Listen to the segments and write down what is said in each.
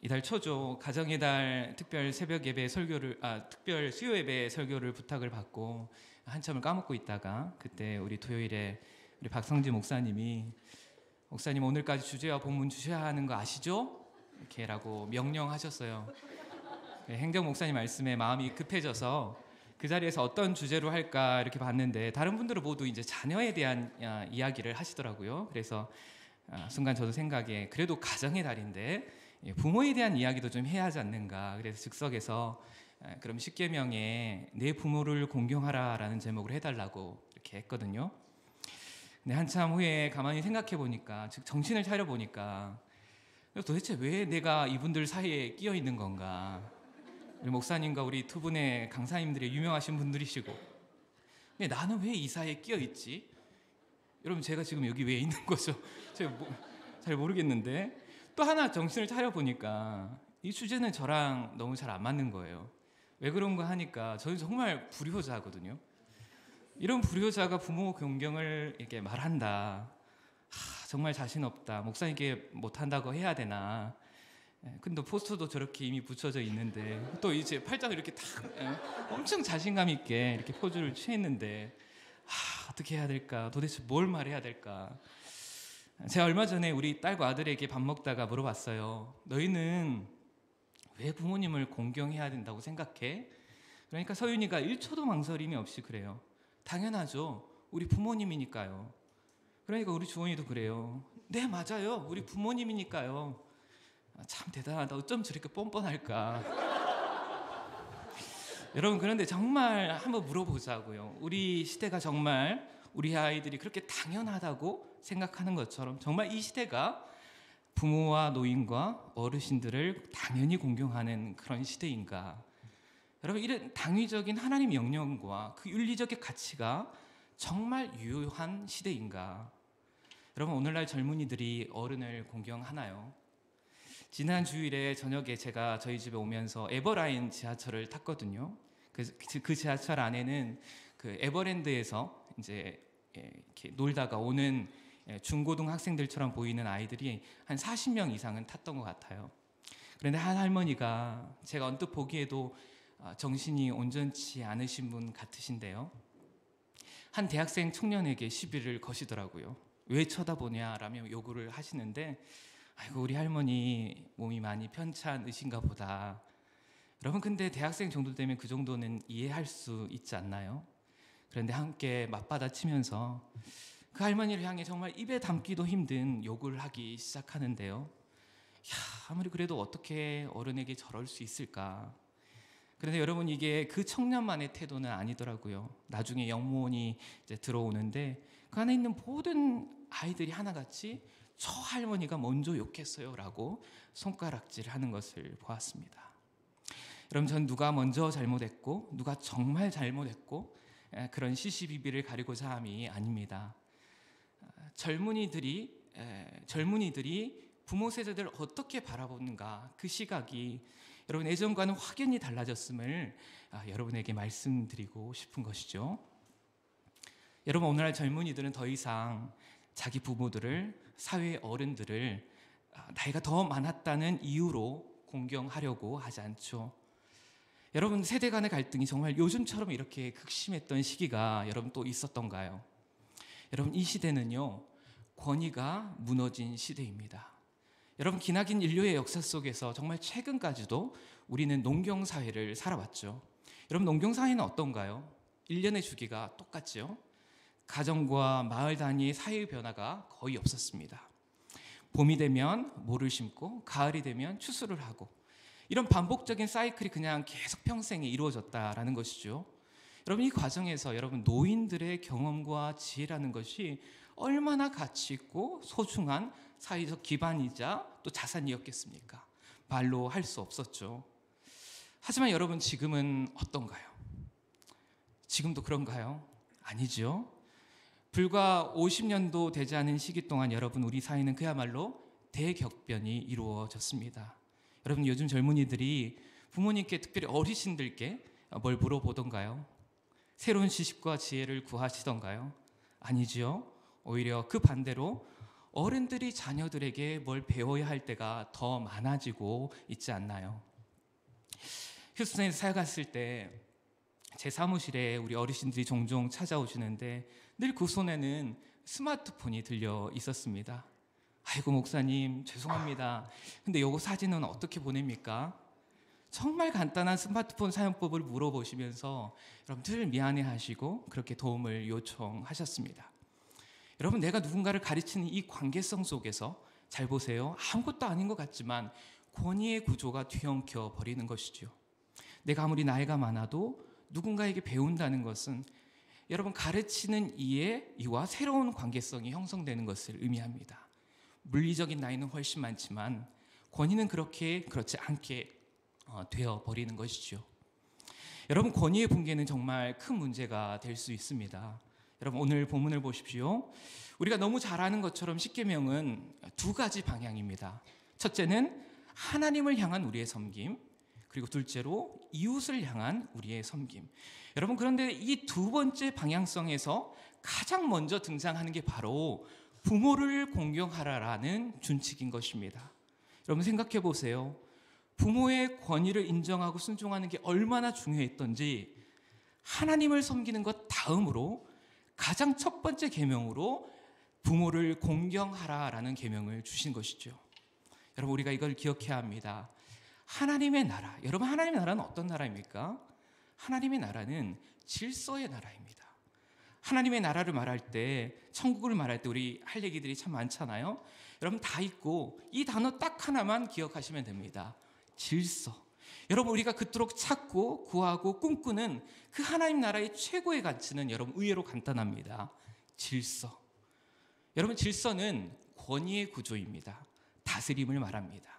이달 초죠. 가정의 달 특별 새벽 예배 설교를 특별 수요 예배 설교를 부탁을 받고 한참을 까먹고 있다가 그때 우리 토요일에 우리 박성진 목사님 오늘까지 주제와 본문 주셔야 하는 거 아시죠? 이렇게라고 명령하셨어요. 행정 목사님 말씀에 마음이 급해져서 그 자리에서 어떤 주제로 할까 이렇게 봤는데 다른 분들은 모두 이제 자녀에 대한 이야기를 하시더라고요. 그래서 순간 저도 생각에 그래도 가정의 달인데 부모에 대한 이야기도 좀 해야 하지 않는가. 그래서 즉석에서 그럼 십계명에 내 부모를 공경하라라는 제목으로 해달라고 이렇게 했거든요. 근데 한참 후에 가만히 생각해 보니까, 즉 정신을 차려 보니까 도대체 왜 내가 이분들 사이에 끼어 있는 건가. 우리 목사님과 우리 두 분의 강사님들이 유명하신 분들이시고, 근데 나는 왜 이 사이에 끼어 있지? 여러분 제가 지금 여기 왜 있는 거죠? 제가 잘 모르겠는데 또 하나 정신을 차려 보니까 이 주제는 저랑 너무 잘 안 맞는 거예요. 왜 그런가 하니까 저는 정말 불효자거든요. 이런 불효자가 부모 공경을 이렇게 말한다. 정말 자신 없다. 목사님께 못한다고 해야 되나. 근데 포스터도 저렇게 이미 붙여져 있는데 또 이제 팔짱을 이렇게 탁 엄청 자신감 있게 이렇게 포즈를 취했는데 어떻게 해야 될까? 도대체 뭘 말해야 될까? 제가 얼마 전에 우리 딸과 아들에게 밥 먹다가 물어봤어요. 너희는 왜 부모님을 공경해야 된다고 생각해? 그러니까 서윤이가 1초도 망설임이 없이 그래요. 당연하죠. 우리 부모님이니까요. 그러니까 우리 주원이도 그래요. 네, 맞아요. 우리 부모님이니까요. 참 대단하다. 어쩜 저렇게 뻔뻔할까? 여러분, 그런데 정말 한번 물어보자고요. 우리 시대가 정말 우리 아이들이 그렇게 당연하다고 생각하는 것처럼 정말 이 시대가 부모와 노인과 어르신들을 당연히 공경하는 그런 시대인가? 여러분, 이런 당위적인 하나님 명령과 그 윤리적인 가치가 정말 유효한 시대인가? 여러분, 오늘날 젊은이들이 어른을 공경하나요? 지난 주일에 저녁에 제가 저희 집에 오면서 에버라인 지하철을 탔거든요. 그 지하철 안에는 그 에버랜드에서 이제 이렇게 놀다가 오는 중고등 학생들처럼 보이는 아이들이 한 40명 이상은 탔던 것 같아요. 그런데 한 할머니가 제가 언뜻 보기에도 정신이 온전치 않으신 분 같으신데요. 한 대학생 청년에게 시비를 거시더라고요. 왜 쳐다보냐라며 요구를 하시는데, 아이고 우리 할머니 몸이 많이 편찮으신가 보다. 여러분, 근데 대학생 정도 되면 그 정도는 이해할 수 있지 않나요? 그런데 함께 맞받아치면서 그 할머니를 향해 정말 입에 담기도 힘든 욕을 하기 시작하는데요. 아무리 그래도 어떻게 어른에게 저럴 수 있을까? 그런데 여러분, 이게 그 청년만의 태도는 아니더라고요. 나중에 영무원이 이제 들어오는데 그 안에 있는 모든 아이들이 하나같이 저 할머니가 먼저 욕했어요 라고 손가락질 하는 것을 보았습니다. 여러분, 전 누가 먼저 잘못했고 누가 정말 잘못했고 그런 시시비비를 가리고자 함이 아닙니다. 젊은이들이 부모 세대들을 어떻게 바라보는가, 그 시각이 여러분 예전과는 확연히 달라졌음을 여러분에게 말씀드리고 싶은 것이죠. 여러분, 오늘날 젊은이들은 더 이상 자기 부모들을, 사회의 어른들을 나이가 더 많았다는 이유로 공경하려고 하지 않죠. 여러분, 세대 간의 갈등이 정말 요즘처럼 이렇게 극심했던 시기가 여러분 또 있었던가요? 여러분, 이 시대는요, 권위가 무너진 시대입니다. 여러분, 기나긴 인류의 역사 속에서 정말 최근까지도 우리는 농경사회를 살아왔죠. 여러분, 농경사회는 어떤가요? 1년의 주기가 똑같죠. 가정과 마을 단위의 사회의 변화가 거의 없었습니다. 봄이 되면 모를 심고 가을이 되면 추수를 하고, 이런 반복적인 사이클이 그냥 계속 평생에 이루어졌다라는 것이죠. 여러분, 이 과정에서 여러분 노인들의 경험과 지혜라는 것이 얼마나 가치 있고 소중한 사회적 기반이자 또 자산이었겠습니까? 말로 할 수 없었죠. 하지만 여러분, 지금은 어떤가요? 지금도 그런가요? 아니죠. 불과 50년도 되지 않은 시기 동안 여러분, 우리 사회는 그야말로 대격변이 이루어졌습니다. 여러분, 요즘 젊은이들이 부모님께, 특별히 어르신들께 뭘 물어보던가요? 새로운 지식과 지혜를 구하시던가요? 아니지요. 오히려 그 반대로 어른들이 자녀들에게 뭘 배워야 할 때가 더 많아지고 있지 않나요? 휴스턴에서 살아갔을 때 제 사무실에 우리 어르신들이 종종 찾아오시는데 늘 그 손에는 스마트폰이 들려 있었습니다. 아이고 목사님 죄송합니다. 근데 요거 사진은 어떻게 보냅니까? 정말 간단한 스마트폰 사용법을 물어보시면서 여러분 늘 미안해하시고 그렇게 도움을 요청하셨습니다. 여러분 내가 누군가를 가르치는 이 관계성 속에서 잘 보세요. 아무것도 아닌 것 같지만 권위의 구조가 뒤엉켜 버리는 것이죠. 내가 아무리 나이가 많아도 누군가에게 배운다는 것은 여러분 가르치는 이와 새로운 관계성이 형성되는 것을 의미합니다. 물리적인 나이는 훨씬 많지만 권위는 그렇지 않게 되어버리는 것이죠. 여러분 권위의 붕괴는 정말 큰 문제가 될 수 있습니다. 여러분 오늘 본문을 보십시오. 우리가 너무 잘 아는 것처럼 십계명은 두 가지 방향입니다. 첫째는 하나님을 향한 우리의 섬김, 그리고 둘째로 이웃을 향한 우리의 섬김. 여러분 그런데 이 두 번째 방향성에서 가장 먼저 등장하는 게 바로 부모를 공경하라라는 준칙인 것입니다. 여러분 생각해 보세요. 부모의 권위를 인정하고 순종하는 게 얼마나 중요했던지 하나님을 섬기는 것 다음으로 가장 첫 번째 계명으로 부모를 공경하라라는 계명을 주신 것이죠. 여러분 우리가 이걸 기억해야 합니다. 하나님의 나라, 여러분 하나님의 나라는 어떤 나라입니까? 하나님의 나라는 질서의 나라입니다. 하나님의 나라를 말할 때, 천국을 말할 때 우리 할 얘기들이 참 많잖아요. 여러분 다 있고 이 단어 딱 하나만 기억하시면 됩니다. 질서. 여러분 우리가 그토록 찾고 구하고 꿈꾸는 그 하나님 나라의 최고의 가치는 여러분 의외로 간단합니다. 질서. 여러분 질서는 권위의 구조입니다. 다스림을 말합니다.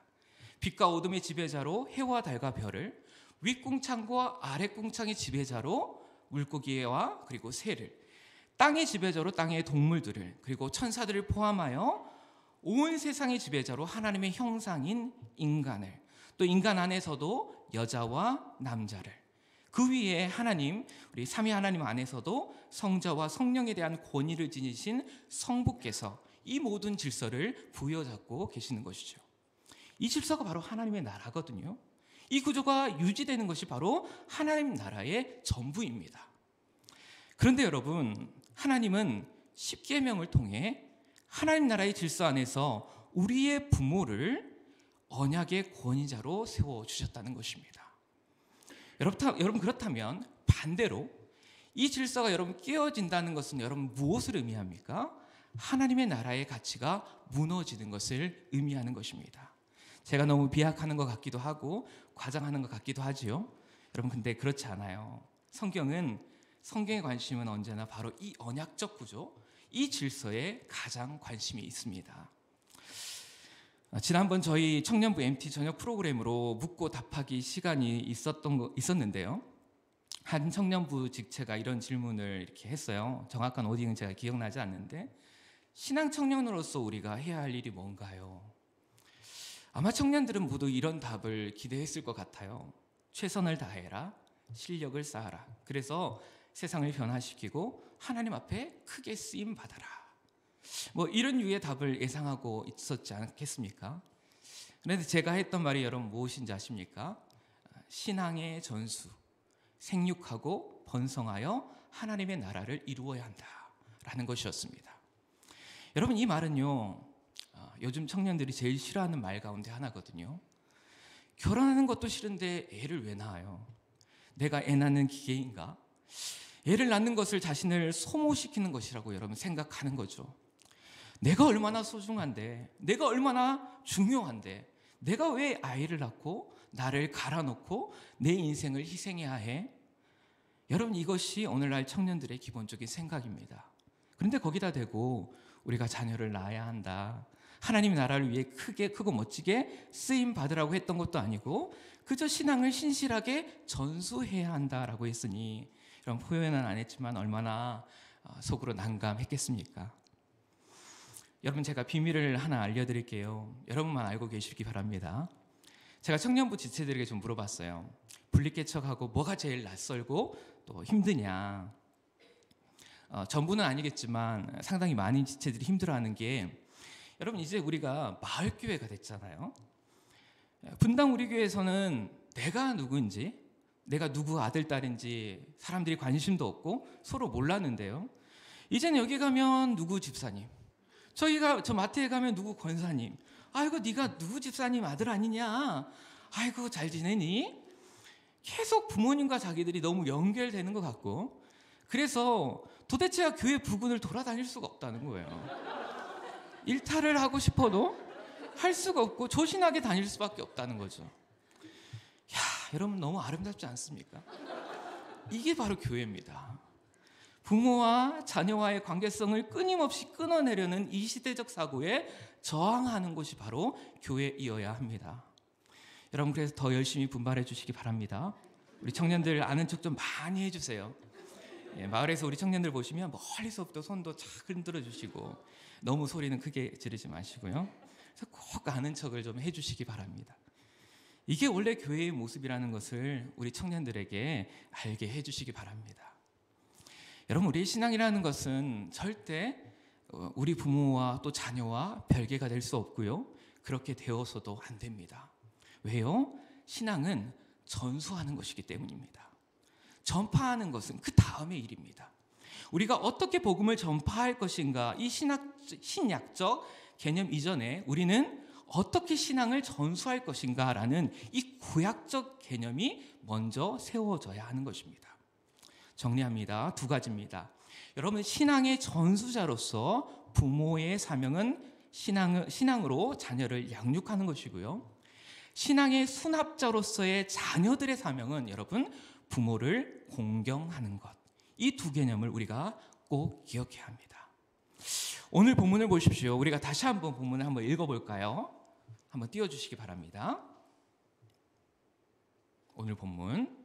빛과 어둠의 지배자로 해와 달과 별을, 윗궁창과 아랫궁창의 지배자로 물고기와 그리고 새를, 땅의 지배자로 땅의 동물들을, 그리고 천사들을 포함하여 온 세상의 지배자로 하나님의 형상인 인간을, 또 인간 안에서도 여자와 남자를, 그 위에 하나님, 우리 삼위 하나님 안에서도 성자와 성령에 대한 권위를 지니신 성부께서 이 모든 질서를 부여잡고 계시는 것이죠. 이 질서가 바로 하나님의 나라거든요. 이 구조가 유지되는 것이 바로 하나님 나라의 전부입니다. 그런데 여러분, 하나님은 십계명을 통해 하나님 나라의 질서 안에서 우리의 부모를 언약의 권위자로 세워주셨다는 것입니다. 여러분 그렇다면 반대로 이 질서가 여러분 깨어진다는 것은 여러분 무엇을 의미합니까? 하나님의 나라의 가치가 무너지는 것을 의미하는 것입니다. 제가 너무 비약하는 것 같기도 하고 과장하는 것 같기도 하지요. 여러분 근데 그렇지 않아요. 성경의 관심은 언제나 바로 이 언약적 구조, 이 질서에 가장 관심이 있습니다. 지난번 저희 청년부 MT 저녁 프로그램으로 묻고 답하기 시간이 있었는데요. 한 청년부 직체가 이런 질문을 이렇게 했어요. 정확한 워딩은 제가 기억나지 않는데, 신앙 청년으로서 우리가 해야 할 일이 뭔가요? 아마 청년들은 모두 이런 답을 기대했을 것 같아요. 최선을 다해라, 실력을 쌓아라. 그래서 세상을 변화시키고 하나님 앞에 크게 쓰임 받아라. 이런 유의 답을 예상하고 있었지 않겠습니까? 그런데 제가 했던 말이 여러분 무엇인지 아십니까? 신앙의 전수, 생육하고 번성하여 하나님의 나라를 이루어야 한다라는 것이었습니다. 여러분 이 말은요, 요즘 청년들이 제일 싫어하는 말 가운데 하나거든요. 결혼하는 것도 싫은데 애를 왜 낳아요? 내가 애 낳는 기계인가? 애를 낳는 것을 자신을 소모시키는 것이라고 여러분 생각하는 거죠. 내가 얼마나 소중한데, 내가 얼마나 중요한데, 내가 왜 아이를 낳고 나를 갈아놓고 내 인생을 희생해야 해? 여러분 이것이 오늘날 청년들의 기본적인 생각입니다. 그런데 거기다 대고 우리가 자녀를 낳아야 한다, 하나님 나라를 위해 크고 멋지게 쓰임 받으라고 했던 것도 아니고 그저 신앙을 신실하게 전수해야 한다라고 했으니 이런 표현은 안 했지만 얼마나 속으로 난감했겠습니까? 여러분 제가 비밀을 하나 알려드릴게요. 여러분만 알고 계시기 바랍니다. 제가 청년부 지체들에게 좀 물어봤어요. 분리개척하고 뭐가 제일 낯설고 또 힘드냐. 전부는 아니겠지만 상당히 많은 지체들이 힘들어하는 게 여러분 이제 우리가 마을교회가 됐잖아요. 분당 우리 교회에서는 내가 누구인지, 내가 누구 아들, 딸인지 사람들이 관심도 없고 서로 몰랐는데요. 이제는 여기 가면 누구 집사님, 저 마트에 가면 누구 권사님, 아이고 네가 누구 집사님 아들 아니냐, 아이고 잘 지내니? 계속 부모님과 자기들이 너무 연결되는 것 같고, 그래서 도대체 교회 부근을 돌아다닐 수가 없다는 거예요. 일탈을 하고 싶어도 할 수가 없고 조신하게 다닐 수밖에 없다는 거죠. 야, 여러분 너무 아름답지 않습니까? 이게 바로 교회입니다. 부모와 자녀와의 관계성을 끊임없이 끊어내려는 이 시대적 사고에 저항하는 곳이 바로 교회이어야 합니다. 여러분 그래서 더 열심히 분발해 주시기 바랍니다. 우리 청년들 아는 척 좀 많이 해주세요. 마을에서 우리 청년들 보시면 멀리서부터 손도 착 흔들어 주시고 너무 소리는 크게 지르지 마시고요. 그래서 꼭 아는 척을 좀 해주시기 바랍니다. 이게 원래 교회의 모습이라는 것을 우리 청년들에게 알게 해주시기 바랍니다. 여러분 우리의 신앙이라는 것은 절대 우리 부모와 또 자녀와 별개가 될 수 없고요. 그렇게 되어서도 안 됩니다. 왜요? 신앙은 전수하는 것이기 때문입니다. 전파하는 것은 그 다음의 일입니다. 우리가 어떻게 복음을 전파할 것인가, 이 신약적 개념 이전에 우리는 어떻게 신앙을 전수할 것인가라는 이 구약적 개념이 먼저 세워져야 하는 것입니다. 정리합니다. 두 가지입니다. 여러분 신앙의 전수자로서 부모의 사명은 신앙으로 자녀를 양육하는 것이고요. 신앙의 수납자로서의 자녀들의 사명은 여러분 부모를 공경하는 것. 이 두 개념을 우리가 꼭 기억해야 합니다. 오늘 본문을 보십시오. 우리가 다시 한번 본문을 한번 읽어볼까요? 한번 띄워주시기 바랍니다. 오늘 본문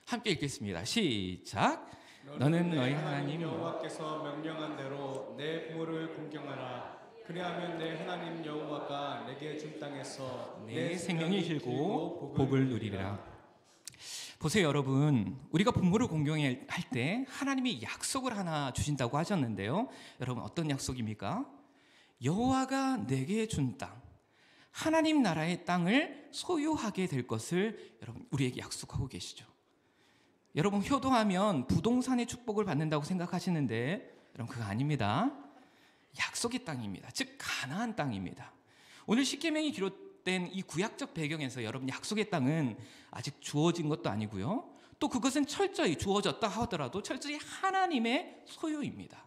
함께 읽겠습니다. 시작. 너는 너희 하나님 여호와께서 명령한 대로 내 부모를 공경하라. 그리하면 내 하나님 여호와가 내게 준 땅에서 내 생명이 길고 복을 누리리라. 보세요 여러분, 우리가 부모를 공경할 때 하나님이 약속을 하나 주신다고 하셨는데요. 여러분 어떤 약속입니까? 여호와가 내게 준 땅, 하나님 나라의 땅을 소유하게 될 것을 여러분 우리에게 약속하고 계시죠. 여러분 효도하면 부동산의 축복을 받는다고 생각하시는데 여러분 그거 아닙니다. 약속의 땅입니다. 즉 가나안 땅입니다. 오늘 십계명이 기록된 이 구약적 배경에서 여러분 약속의 땅은 아직 주어진 것도 아니고요. 또 그것은 철저히 주어졌다 하더라도 철저히 하나님의 소유입니다.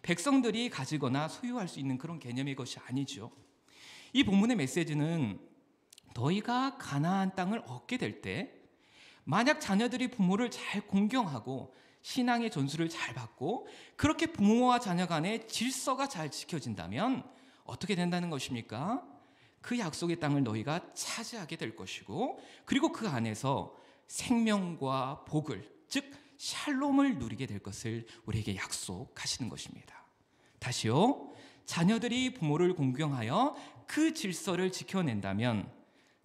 백성들이 가지거나 소유할 수 있는 그런 개념의 것이 아니죠. 이 본문의 메시지는 너희가 가나안 땅을 얻게 될 때 만약 자녀들이 부모를 잘 공경하고 신앙의 전수를 잘 받고 그렇게 부모와 자녀 간의 질서가 잘 지켜진다면 어떻게 된다는 것입니까? 그 약속의 땅을 너희가 차지하게 될 것이고 그리고 그 안에서 생명과 복을 즉 샬롬을 누리게 될 것을 우리에게 약속하시는 것입니다. 다시요. 자녀들이 부모를 공경하여 그 질서를 지켜낸다면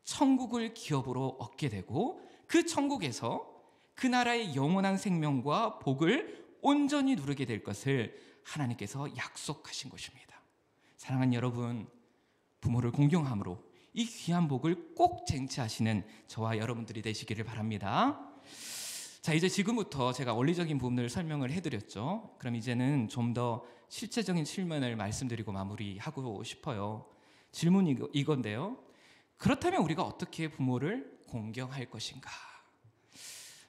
천국을 기업으로 얻게 되고 그 천국에서 그 나라의 영원한 생명과 복을 온전히 누리게 될 것을 하나님께서 약속하신 것입니다. 사랑하는 여러분, 부모를 공경함으로 이 귀한 복을 꼭 쟁취하시는 저와 여러분들이 되시기를 바랍니다. 자, 이제 지금부터 제가 원리적인 부분을 설명을 해드렸죠. 그럼 이제는 좀 더 실제적인 질문을 말씀드리고 마무리하고 싶어요. 질문이 이건데요. 그렇다면 우리가 어떻게 부모를 공경할 것인가?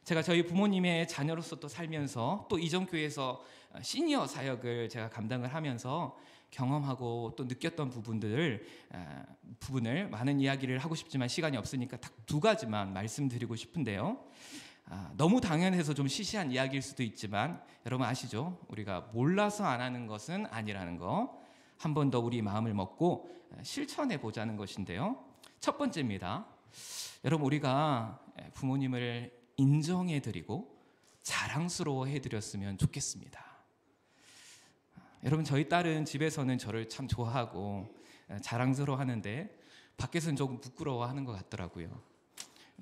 제가 저희 부모님의 자녀로서 또 살면서 또 이전 교회에서 시니어 사역을 제가 감당을 하면서 경험하고 또 느꼈던 부분을 많은 이야기를 하고 싶지만 시간이 없으니까 딱 두 가지만 말씀드리고 싶은데요. 너무 당연해서 좀 시시한 이야기일 수도 있지만 여러분 아시죠? 우리가 몰라서 안 하는 것은 아니라는 거. 한 번 더 우리 마음을 먹고 실천해 보자는 것인데요. 첫 번째입니다. 여러분 우리가 부모님을 인정해드리고 자랑스러워해드렸으면 좋겠습니다. 여러분 저희 딸은 집에서는 저를 참 좋아하고 자랑스러워하는데 밖에서는 조금 부끄러워하는 것 같더라고요.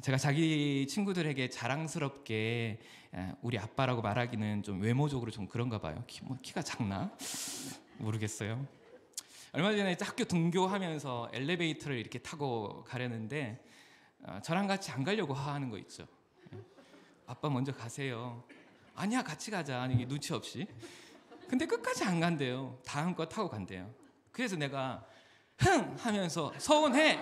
제가 자기 친구들에게 자랑스럽게 우리 아빠라고 말하기는 좀 외모적으로 좀 그런가 봐요. 키가 작나? 모르겠어요. 얼마 전에 학교 등교하면서 엘리베이터를 이렇게 타고 가려는데 저랑 같이 안 가려고 하는 거 있죠. 아빠 먼저 가세요. 아니야, 같이 가자. 아니, 눈치 없이. 근데 끝까지 안 간대요. 다음 거 타고 간대요. 그래서 내가 흥 하면서 서운해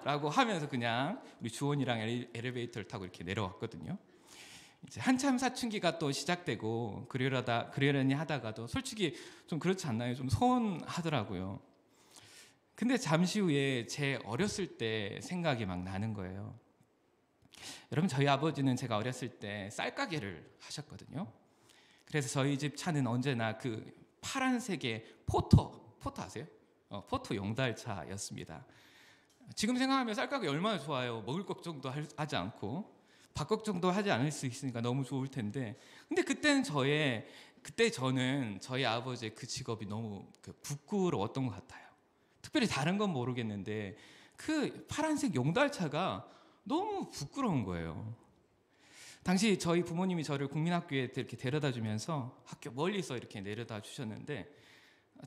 라고 하면서 그냥 우리 주원이랑 엘리베이터를 타고 이렇게 내려왔거든요. 이제 한참 사춘기가 또 시작되고 그러려니 하다가도 솔직히 좀 그렇지 않나요? 좀 서운하더라고요. 근데 잠시 후에 제 어렸을 때 생각이 막 나는 거예요. 여러분, 저희 아버지는 제가 어렸을 때 쌀가게를 하셨거든요. 그래서 저희 집 차는 언제나 그 파란색의 포토 아세요? 포토 용달차였습니다. 지금 생각하면 쌀가게 얼마나 좋아요. 먹을 걱정도 하지 않고 밥 걱정도 하지 않을 수 있으니까 너무 좋을 텐데, 근데 그때 저는 저희 아버지의 그 직업이 너무 부끄러웠던 것 같아요. 특별히 다른 건 모르겠는데 그 파란색 용달차가 너무 부끄러운 거예요. 당시 저희 부모님이 저를 국민학교에 이렇게 데려다 주면서 학교 멀리서 이렇게 내려다 주셨는데,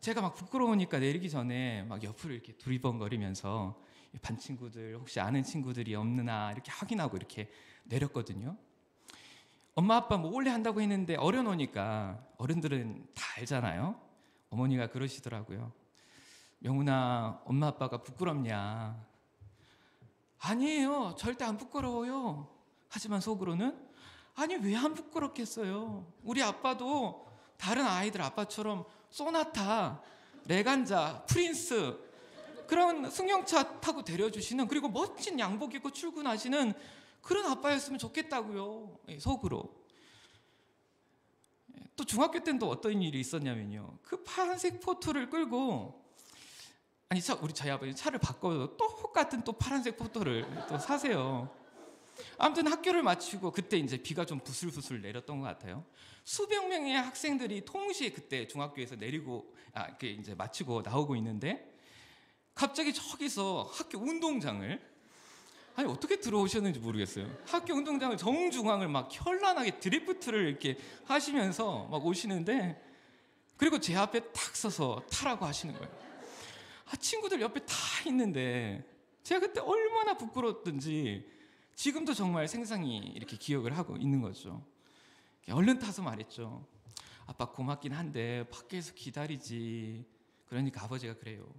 제가 막 부끄러우니까 내리기 전에 막 옆으로 이렇게 두리번거리면서 반 친구들 혹시 아는 친구들이 없느나 이렇게 확인하고 이렇게 내렸거든요. 엄마 아빠 뭐 몰래 한다고 했는데 어려놓으니까 어른들은 다 알잖아요. 어머니가 그러시더라고요. 명훈아, 엄마 아빠가 부끄럽냐? 아니에요, 절대 안 부끄러워요. 하지만 속으로는 아니, 왜 안 부끄럽겠어요? 우리 아빠도 다른 아이들 아빠처럼 소나타, 레간자, 프린스 그런 승용차 타고 데려주시는, 그리고 멋진 양복 입고 출근하시는 그런 아빠였으면 좋겠다고요. 속으로. 또 중학교 때는 또 어떤 일이 있었냐면요, 그 파란색 포토를 끌고, 아니 저희 아버지 차를 바꿔도 똑같은 또 파란색 포토를 또 사세요. 아무튼 학교를 마치고 그때 이제 비가 좀 부슬부슬 내렸던 것 같아요. 수백 명의 학생들이 동시에 그때 중학교에서 이제 마치고 나오고 있는데, 갑자기 저기서 학교 운동장을, 아니 어떻게 들어오셨는지 모르겠어요. 학교 운동장을 정중앙을 막 현란하게 드리프트를 이렇게 하시면서 막 오시는데, 그리고 제 앞에 탁 서서 타라고 하시는 거예요. 친구들 옆에 다 있는데 제가 그때 얼마나 부끄러웠던지 지금도 정말 생생히 이렇게 기억을 하고 있는 거죠. 얼른 타서 말했죠. 아빠 고맙긴 한데 밖에서 기다리지. 그러니까 아버지가 그래요.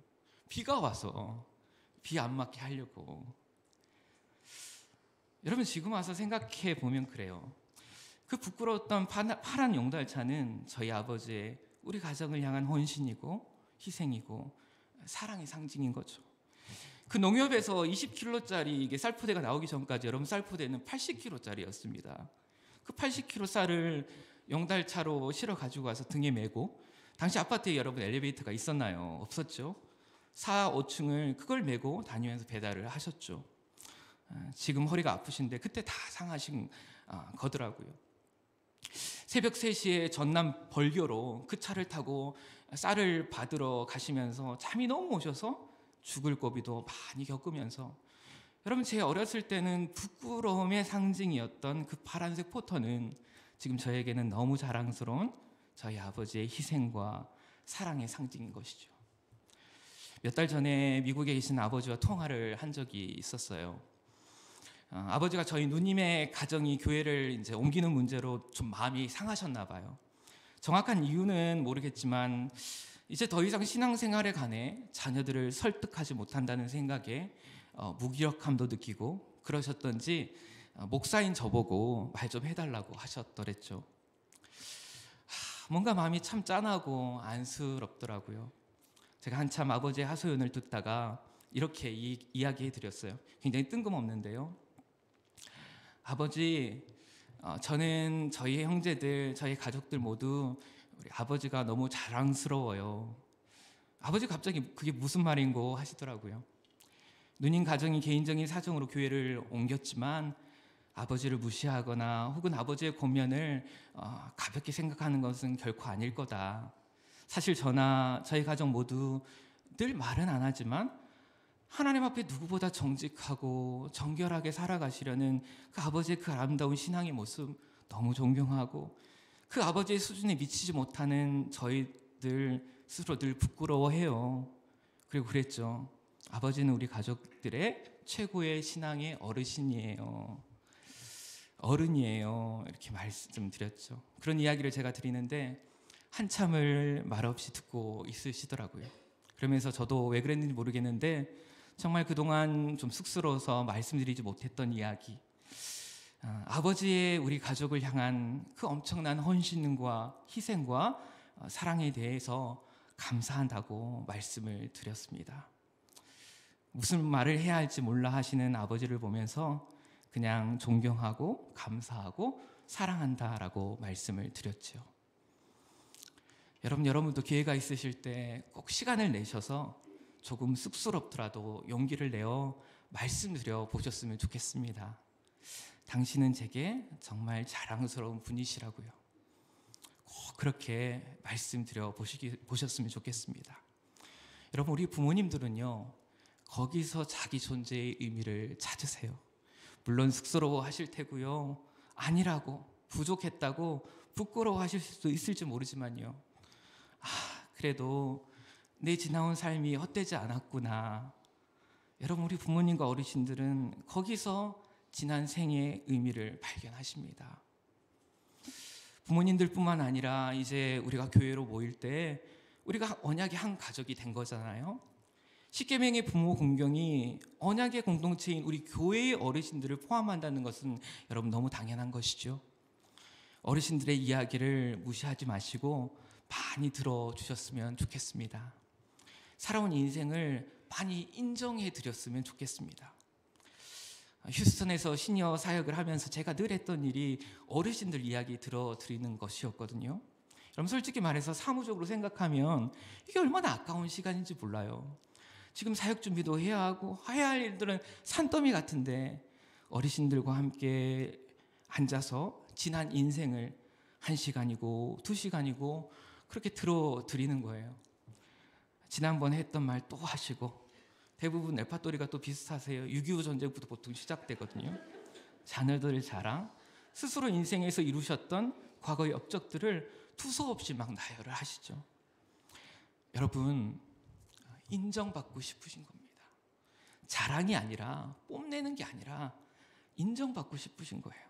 비가 와서 비 안 맞게 하려고. 여러분, 지금 와서 생각해 보면 그래요. 그 부끄러웠던 파란 용달차는 저희 아버지의 우리 가정을 향한 헌신이고 희생이고 사랑의 상징인 거죠. 그 농협에서 20kg짜리 이게 쌀포대가 나오기 전까지 여러분 쌀포대는 80kg짜리였습니다. 그 80kg 쌀을 용달차로 실어 가지고 와서 등에 메고, 당시 아파트에 여러분 엘리베이터가 있었나요? 없었죠. 4, 5층을 그걸 메고 다니면서 배달을 하셨죠. 지금 허리가 아프신데 그때 다 상하신 거더라고요. 새벽 3시에 전남 벌교로 그 차를 타고 쌀을 받으러 가시면서 잠이 너무 오셔서 죽을 고비도 많이 겪으면서, 여러분 제 어렸을 때는 부끄러움의 상징이었던 그 파란색 포터는 지금 저에게는 너무 자랑스러운 저희 아버지의 희생과 사랑의 상징인 것이죠. 몇 달 전에 미국에 계신 아버지와 통화를 한 적이 있었어요. 아버지가 저희 누님의 가정이 교회를 이제 옮기는 문제로 좀 마음이 상하셨나 봐요. 정확한 이유는 모르겠지만 이제 더 이상 신앙생활에 관해 자녀들을 설득하지 못한다는 생각에 무기력함도 느끼고 그러셨던지 목사인 저보고 말 좀 해달라고 하셨더랬죠. 뭔가 마음이 참 짠하고 안쓰럽더라고요. 제가 한참 아버지의 하소연을 듣다가 이렇게 이야기해 드렸어요. 굉장히 뜬금없는데요. 아버지, 저는 저희 형제들, 저희 가족들 모두 우리 아버지가 너무 자랑스러워요. 아버지 갑자기 그게 무슨 말인고 하시더라고요. 누님 가정이 개인적인 사정으로 교회를 옮겼지만 아버지를 무시하거나 혹은 아버지의 권면을 가볍게 생각하는 것은 결코 아닐 거다. 사실 저나 저희 가정 모두 늘 말은 안 하지만 하나님 앞에 누구보다 정직하고 정결하게 살아가시려는 그 아버지의 그 아름다운 신앙의 모습 너무 존경하고, 그 아버지의 수준에 미치지 못하는 저희들 스스로 늘 부끄러워해요. 그리고 그랬죠. 아버지는 우리 가족들의 최고의 신앙의 어르신이에요. 어른이에요. 이렇게 말씀드렸죠. 그런 이야기를 제가 드리는데 한참을 말없이 듣고 있으시더라고요. 그러면서 저도 왜 그랬는지 모르겠는데 정말 그동안 좀 쑥스러워서 말씀드리지 못했던 이야기, 아버지의 우리 가족을 향한 그 엄청난 헌신과 희생과 사랑에 대해서 감사한다고 말씀을 드렸습니다. 무슨 말을 해야 할지 몰라 하시는 아버지를 보면서 그냥 존경하고 감사하고 사랑한다라고 말씀을 드렸죠. 여러분도 기회가 있으실 때 꼭 시간을 내셔서 조금 쑥스럽더라도 용기를 내어 말씀드려 보셨으면 좋겠습니다. 당신은 제게 정말 자랑스러운 분이시라고요. 꼭 그렇게 말씀드려 보셨으면 좋겠습니다. 여러분, 우리 부모님들은요, 거기서 자기 존재의 의미를 찾으세요. 물론 쑥스러워 하실 테고요, 아니라고, 부족했다고 부끄러워 하실 수도 있을지 모르지만요, 그래도 내 지나온 삶이 헛되지 않았구나. 여러분, 우리 부모님과 어르신들은 거기서 지난 생의 의미를 발견하십니다. 부모님들뿐만 아니라 이제 우리가 교회로 모일 때 우리가 언약의 한 가족이 된 거잖아요. 십계명의 부모 공경이 언약의 공동체인 우리 교회의 어르신들을 포함한다는 것은 여러분 너무 당연한 것이죠. 어르신들의 이야기를 무시하지 마시고 많이 들어주셨으면 좋겠습니다. 살아온 인생을 많이 인정해 드렸으면 좋겠습니다. 휴스턴에서 시니어 사역을 하면서 제가 늘 했던 일이 어르신들 이야기 들어드리는 것이었거든요. 여러분, 솔직히 말해서 사무적으로 생각하면 이게 얼마나 아까운 시간인지 몰라요. 지금 사역 준비도 해야 하고 해야 할 일들은 산더미 같은데 어르신들과 함께 앉아서 지난 인생을 1시간이고 2시간이고 그렇게 들어드리는 거예요. 지난번에 했던 말 또 하시고, 대부분 레파토리가 또 비슷하세요. 6.25 전쟁부터 보통 시작되거든요. 자녀들의 자랑, 스스로 인생에서 이루셨던 과거의 업적들을 두서없이 막 나열을 하시죠. 여러분, 인정받고 싶으신 겁니다. 자랑이 아니라, 뽐내는 게 아니라 인정받고 싶으신 거예요.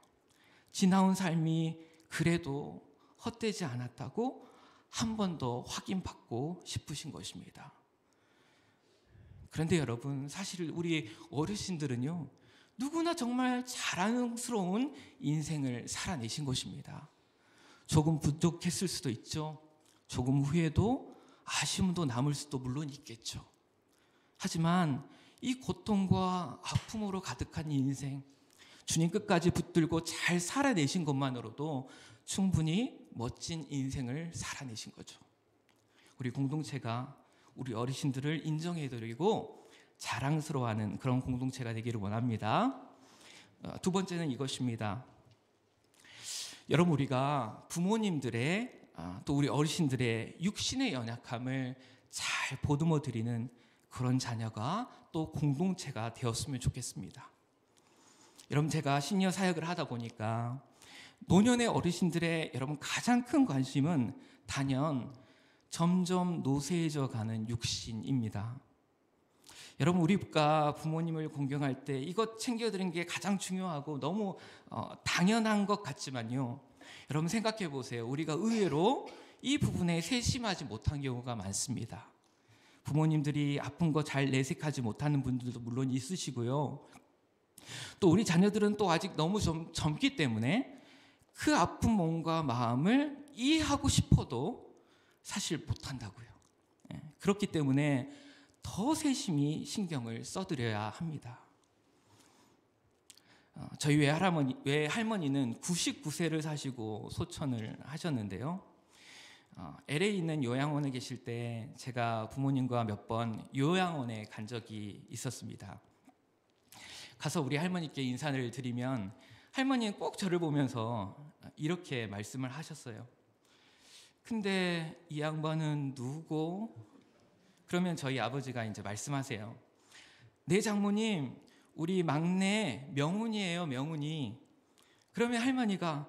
지나온 삶이 그래도 헛되지 않았다고 한 번 더 확인받고 싶으신 것입니다. 그런데 여러분, 사실 우리 어르신들은요, 누구나 정말 자랑스러운 인생을 살아내신 것입니다. 조금 부족했을 수도 있죠. 조금 후회도 아쉬움도 남을 수도 물론 있겠죠. 하지만 이 고통과 아픔으로 가득한 인생, 주님 끝까지 붙들고 잘 살아내신 것만으로도 충분히 멋진 인생을 살아내신 거죠. 우리 공동체가 우리 어르신들을 인정해드리고 자랑스러워하는 그런 공동체가 되기를 원합니다. 두 번째는 이것입니다. 여러분, 우리가 부모님들의 또 우리 어르신들의 육신의 연약함을 잘 보듬어 드리는 그런 자녀가 또 공동체가 되었으면 좋겠습니다. 여러분, 제가 시니어 사역을 하다 보니까 노년의 어르신들의 여러분 가장 큰 관심은 단연 점점 노쇠해져 가는 육신입니다. 여러분, 우리가 부모님을 공경할 때 이것 챙겨드리는 게 가장 중요하고 너무 당연한 것 같지만요, 여러분 생각해 보세요. 우리가 의외로 이 부분에 세심하지 못한 경우가 많습니다. 부모님들이 아픈 거 잘 내색하지 못하는 분들도 물론 있으시고요, 또 우리 자녀들은 또 아직 너무 젊기 때문에 그 아픈 몸과 마음을 이해하고 싶어도 사실 못한다고요. 그렇기 때문에 더 세심히 신경을 써드려야 합니다. 저희 외할머니는 99세를 사시고 소천을 하셨는데요. LA에 있는 요양원에 계실 때 제가 부모님과 몇 번 요양원에 간 적이 있었습니다. 가서 우리 할머니께 인사를 드리면 할머니는 꼭 저를 보면서 이렇게 말씀을 하셨어요. 근데 이 양반은 누구고? 그러면 저희 아버지가 이제 말씀하세요. 네, 장모님, 우리 막내 명훈이에요, 명훈이. 그러면 할머니가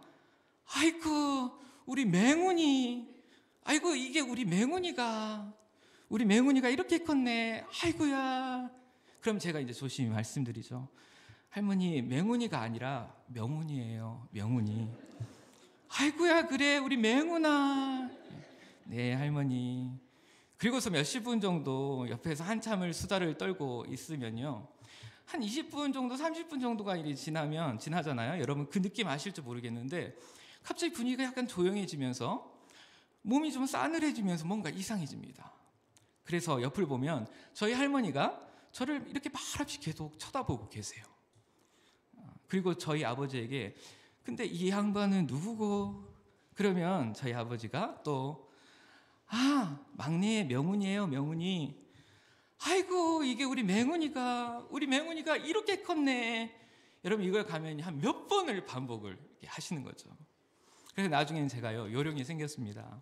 아이고, 우리 맹훈이. 아이고 이게 우리 맹훈이가 이렇게 컸네. 아이고야. 그럼 제가 이제 조심히 말씀드리죠. 할머니, 맹훈이가 아니라 명훈이에요. 명훈이. 아이고야, 그래 우리 맹훈아. 네, 할머니. 그리고서 몇십 분 정도 옆에서 한참을 수다를 떨고 있으면요, 한 20분 정도, 30분 정도가 지나잖아요. 여러분 그 느낌 아실지 모르겠는데 갑자기 분위기가 약간 조용해지면서 몸이 좀 싸늘해지면서 뭔가 이상해집니다. 그래서 옆을 보면 저희 할머니가 저를 이렇게 말없이 계속 쳐다보고 계세요. 그리고 저희 아버지에게 근데 이 양반은 누구고? 그러면 저희 아버지가 또 막내 명훈이에요, 명훈이. 아이고 이게 우리 맹훈이가 이렇게 컸네. 여러분 이걸 가면 한 몇 번을 반복을 이렇게 하시는 거죠. 그래서 나중에는 제가요 요령이 생겼습니다.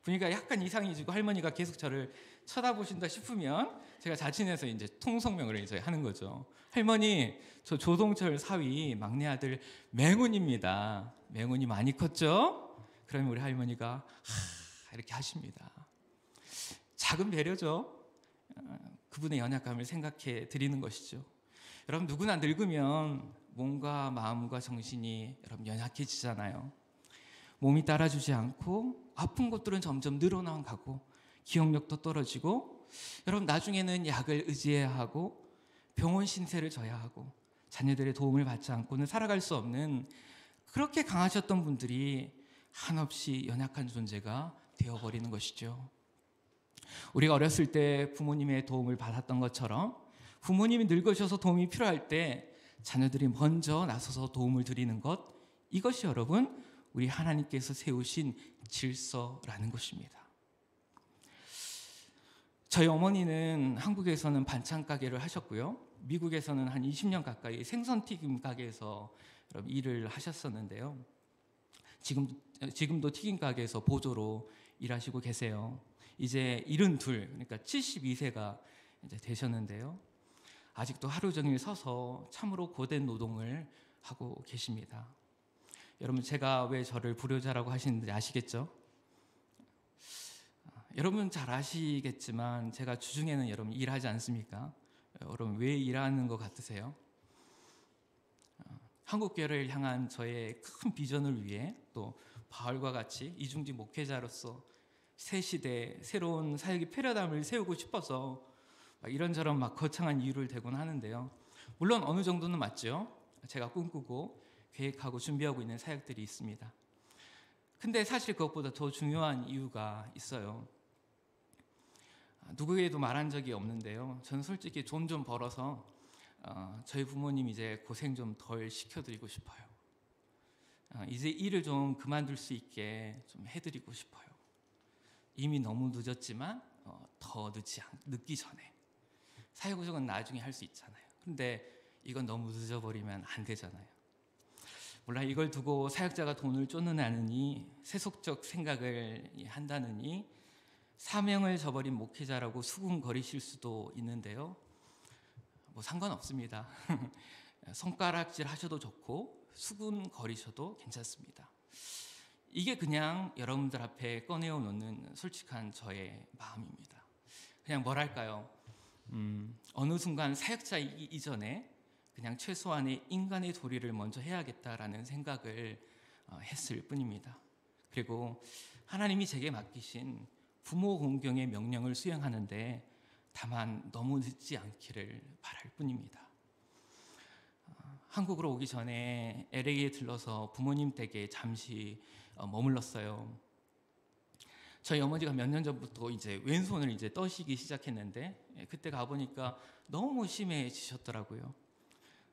분위기가 약간 이상해지고 할머니가 계속 저를 쳐다보신다 싶으면 제가 자진해서 이제 통성명을 이제 하는 거죠. 할머니, 저 조동철 사위 막내 아들 맹훈입니다. 맹훈이 많이 컸죠? 그러면 우리 할머니가 이렇게 하십니다. 작은 배려죠. 그분의 연약감을 생각해 드리는 것이죠. 여러분 누구나 늙으면 몸과 마음과 정신이 여러분 연약해지잖아요. 몸이 따라주지 않고 아픈 것들은 점점 늘어나 가고 기억력도 떨어지고 여러분 나중에는 약을 의지해야 하고 병원 신세를 져야 하고 자녀들의 도움을 받지 않고는 살아갈 수 없는 그렇게 강하셨던 분들이 한없이 연약한 존재가 되어버리는 것이죠. 우리가 어렸을 때 부모님의 도움을 받았던 것처럼 부모님이 늙으셔서 도움이 필요할 때 자녀들이 먼저 나서서 도움을 드리는 것, 이것이 여러분 우리 하나님께서 세우신 질서라는 것입니다. 저희 어머니는 한국에서는 반찬 가게를 하셨고요, 미국에서는 한 20년 가까이 생선튀김 가게에서 일을 하셨었는데요. 지금도 튀김 가게에서 보조로 일하시고 계세요. 이제 72, 그러니까 72세가 이제 되셨는데요. 아직도 하루 종일 서서 참으로 고된 노동을 하고 계십니다. 여러분 제가 왜 저를 불효자라고 하시는지 아시겠죠? 여러분 잘 아시겠지만 제가 주중에는 여러분 일하지 않습니까? 여러분 왜 일하는 것 같으세요? 한국교회를 향한 저의 큰 비전을 위해 또 바울과 같이 이중직 목회자로서 새 시대 새로운 사역의 패러다임을 세우고 싶어서 이런저런 거창한 이유를 대곤 하는데요. 물론 어느 정도는 맞죠. 제가 꿈꾸고 계획하고 준비하고 있는 사역들이 있습니다. 근데 사실 그것보다 더 중요한 이유가 있어요. 누구에게도 말한 적이 없는데요. 저는 솔직히 돈 좀 벌어서 저희 부모님 이제 고생 좀 덜 시켜드리고 싶어요. 이제 일을 좀 그만둘 수 있게 좀 해드리고 싶어요. 이미 너무 늦었지만 더 늦기 전에. 사회구성은 나중에 할 수 있잖아요. 근데 이건 너무 늦어버리면 안 되잖아요. 몰라 이걸 두고 사역자가 돈을 쫓느냐느니 세속적 생각을 한다느니 사명을 저버린 목회자라고 수군거리실 수도 있는데요. 뭐 상관없습니다. 손가락질 하셔도 좋고 수군거리셔도 괜찮습니다. 이게 그냥 여러분들 앞에 꺼내어 놓는 솔직한 저의 마음입니다. 그냥 뭐랄까요, 어느 순간 사역자이기 이전에 그냥 최소한의 인간의 도리를 먼저 해야겠다라는 생각을 했을 뿐입니다. 그리고 하나님이 제게 맡기신 부모 공경의 명령을 수행하는데 다만 너무 늦지 않기를 바랄 뿐입니다. 한국으로 오기 전에 LA에 들러서 부모님 댁에 잠시 머물렀어요. 저희 어머니가 몇 년 전부터 이제 왼손을 이제 떠시기 시작했는데 그때 가보니까 너무 심해지셨더라고요.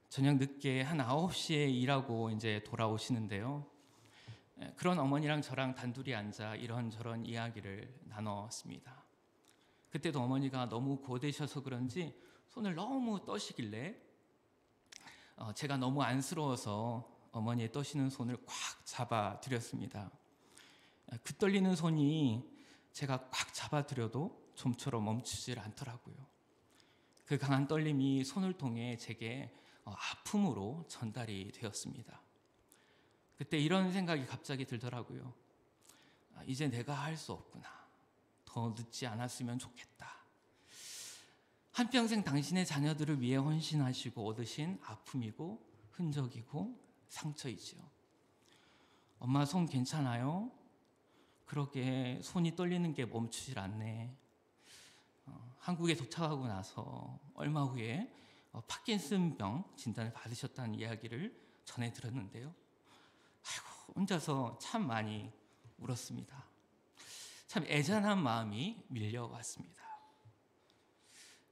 저녁 늦게 한 9시에 일하고 이제 돌아오시는데요. 그런 어머니랑 저랑 단둘이 앉아 이런저런 이야기를 나눴습니다. 그때도 어머니가 너무 고되셔서 그런지 손을 너무 떠시길래 제가 너무 안쓰러워서 어머니의 떠시는 손을 꽉 잡아드렸습니다. 그 떨리는 손이 제가 꽉 잡아드려도 좀처럼 멈추질 않더라고요. 그 강한 떨림이 손을 통해 제게 아픔으로 전달이 되었습니다. 그때 이런 생각이 갑자기 들더라고요. 이제 내가 할 수 없구나. 더 늦지 않았으면 좋겠다. 한평생 당신의 자녀들을 위해 헌신하시고 얻으신 아픔이고 흔적이고 상처이지요. 엄마 손 괜찮아요? 그러게 손이 떨리는 게 멈추질 않네. 한국에 도착하고 나서 얼마 후에 파킨슨병 진단을 받으셨다는 이야기를 전해 들었는데요. 아이고, 혼자서 참 많이 울었습니다. 참 애잔한 마음이 밀려왔습니다.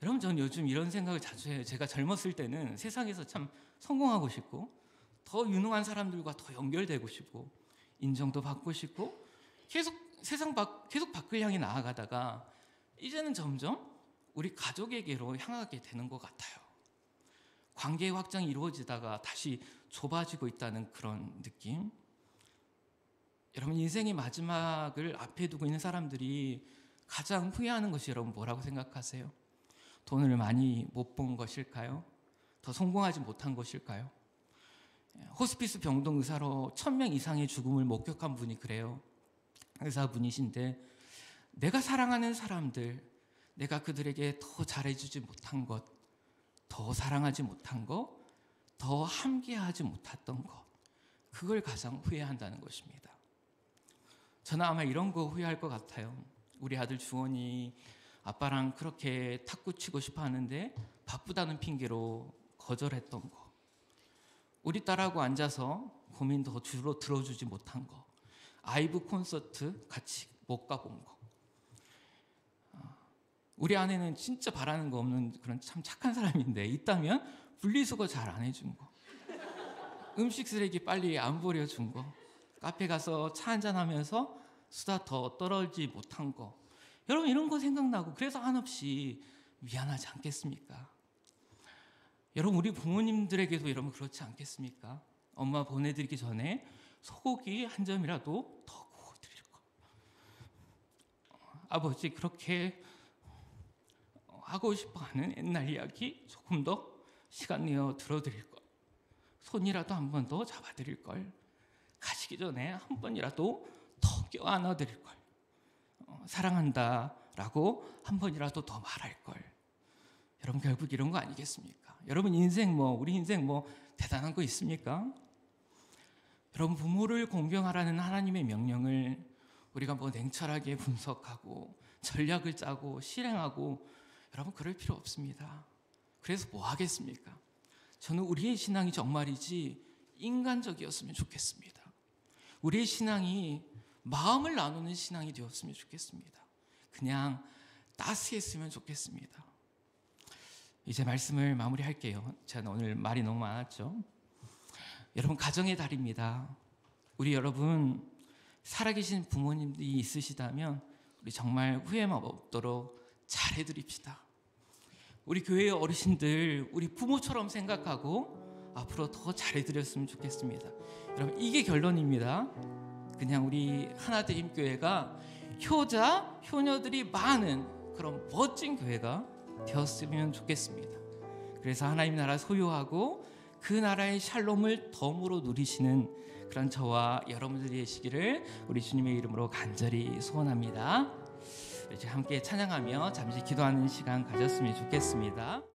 여러분, 저는 요즘 이런 생각을 자주 해요. 제가 젊었을 때는 세상에서 참 성공하고 싶고 더 유능한 사람들과 더 연결되고 싶고 인정도 받고 싶고 계속 계속 밖을 향해 나아가다가 이제는 점점 우리 가족에게로 향하게 되는 것 같아요. 관계의 확장이 이루어지다가 다시 좁아지고 있다는 그런 느낌. 여러분, 인생의 마지막을 앞에 두고 있는 사람들이 가장 후회하는 것이 여러분 뭐라고 생각하세요? 돈을 많이 못 번 것일까요? 더 성공하지 못한 것일까요? 호스피스 병동 의사로 1000명 이상의 죽음을 목격한 분이 그래요. 의사분이신데, 내가 사랑하는 사람들, 내가 그들에게 더 잘해주지 못한 것, 더 사랑하지 못한 것, 더 함께하지 못했던 것, 그걸 가장 후회한다는 것입니다. 저는 아마 이런 거 후회할 것 같아요. 우리 아들 주원이 아빠랑 그렇게 탁구 치고 싶어 하는데 바쁘다는 핑계로 거절했던 거, 우리 딸하고 앉아서 고민 더 주로 들어주지 못한 거, 아이브 콘서트 같이 못 가본 거. 우리 아내는 진짜 바라는 거 없는 그런 참 착한 사람인데 있다면 분리수거 잘 안 해준 거, 음식 쓰레기 빨리 안 버려준 거, 카페 가서 차 한잔 하면서 수다 더 떨어지지 못한 거. 여러분, 이런 거 생각나고 그래서 한없이 미안하지 않겠습니까? 여러분, 우리 부모님들에게도 여러분 그렇지 않겠습니까? 엄마 보내드리기 전에 소고기 한 점이라도 더 구워드릴 거. 아버지 그렇게 하고 싶어하는 옛날 이야기 조금 더 시간 내어 들어드릴 걸. 손이라도 한 번 더 잡아드릴 걸. 가시기 전에 한 번이라도 더 껴안아드릴 걸. 사랑한다라고 한 번이라도 더 말할 걸. 여러분, 결국 이런 거 아니겠습니까? 여러분, 우리 인생 대단한 거 있습니까? 여러분, 부모를 공경하라는 하나님의 명령을 우리가 냉철하게 분석하고 전략을 짜고 실행하고, 여러분, 그럴 필요 없습니다. 그래서 뭐 하겠습니까? 저는 우리의 신앙이 정말이지 인간적이었으면 좋겠습니다. 우리의 신앙이 마음을 나누는 신앙이 되었으면 좋겠습니다. 그냥 따스했으면 좋겠습니다. 이제 말씀을 마무리할게요. 제가 오늘 말이 너무 많았죠. 여러분, 가정의 달입니다. 우리 여러분, 살아계신 부모님들이 있으시다면 우리 정말 후회만 없도록 잘해드립시다. 우리 교회의 어르신들, 우리 부모처럼 생각하고 앞으로 더 잘해드렸으면 좋겠습니다. 여러분, 이게 결론입니다. 그냥 우리 하나됨교회가 효자, 효녀들이 많은 그런 멋진 교회가 되었으면 좋겠습니다. 그래서 하나님 나라 소유하고 그 나라의 샬롬을 덤으로 누리시는 그런 저와 여러분들이 되시기를 우리 주님의 이름으로 간절히 소원합니다. 이제 함께 찬양하며 잠시 기도하는 시간 가졌으면 좋겠습니다.